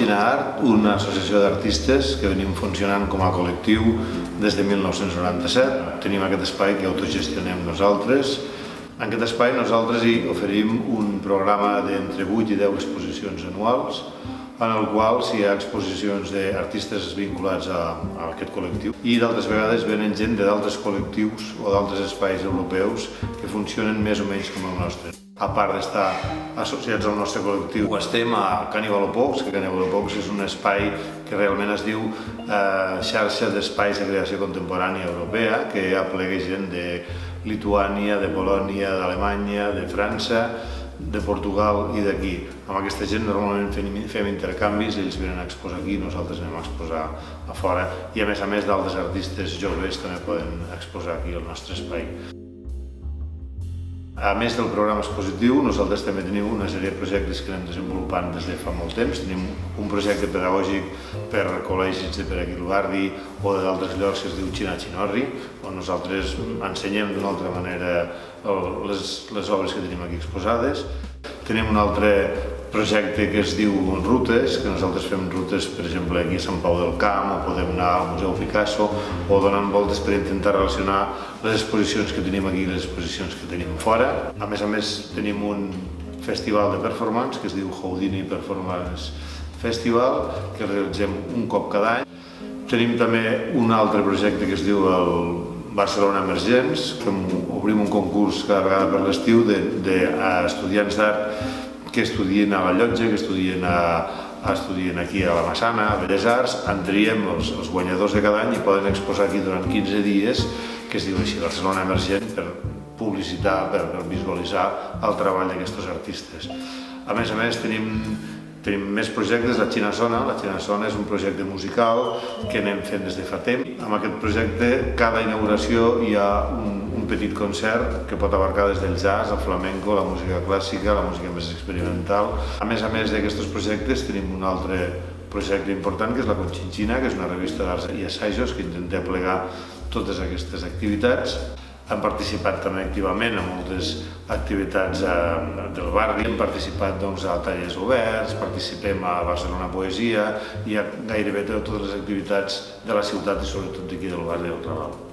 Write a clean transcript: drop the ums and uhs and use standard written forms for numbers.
Xina Art, una associació d'artistes que venim funcionant com a col·lectiu des de 1997. Tenim aquest espai que autogestionem nosaltres. En aquest espai nosaltres hi oferim un programa d'entre 8 i 10 exposicions anuals, en el qual hi ha exposicions d'artistes vinculats a aquest col·lectiu i d'altres vegades venen gent d'altres col·lectius o d'altres espais europeus que funcionen més o menys com el nostre. A part d'estar associats al nostre col·lectiu, estem a Cannibalopox, que Cannibalopox és un espai que realment es diu Xarxa d'Espais de Creació Contemporània Europea, que aplega gent de Lituània, de Polònia, d'Alemanya, de França, de Portugal i d'aquí. Amb aquesta gent normalment fem intercanvis, ells venen a exposar aquí, nosaltres anem a exposar a fora i a més d'altres artistes joves també poden exposar aquí al nostre espai. A més del programa expositiu, nosaltres també tenim una sèrie de projectes que anem desenvolupant des de fa molt temps. Tenim un projecte pedagògic per col·legis de per aquí al Barri o d'altres llocs que es diu Xina Xinorri, on nosaltres ensenyem d'una altra manera les obres que tenim aquí exposades. Tenim un altre projecte que es diu Rutes, que nosaltres fem rutes, per exemple, aquí a Sant Pau del Camp, o podem anar al Museu Picasso, o donant voltes per intentar relacionar les exposicions que tenim aquí i les exposicions que tenim fora. A més, tenim un festival de performance que es diu Houdini Performance Festival, que realitzem un cop cada any. Tenim també un altre projecte que es diu el Barcelona Emergents, que obrim un concurs cada vegada per l'estiu d'estudiants d'art que estudien a la Llotja, que estudien aquí a la Massana, a Belles Arts. En triem els guanyadors de cada any i poden exposar aquí durant 15 dies, que es diu així, Barcelona Emergent, per publicitar, per visualitzar el treball d'aquests artistes. A més, tenim més projectes. La Xina Sona és un projecte musical que anem fent des de fa temps. Amb aquest projecte, cada inauguració hi ha un petit concert que pot abarcar des del jazz, el flamenco, la música clàssica, la música més experimental. A més d'aquests projectes, tenim un altre projecte important que és la Conchinchina, que és una revista d'arts i assajos que intenta aplegar totes aquestes activitats. Hem participat també activament en moltes activitats del barri, hem participat a tallers oberts, participem a Barcelona Poesia i a gairebé totes les activitats de la ciutat i sobretot d'aquí del barri del Raval.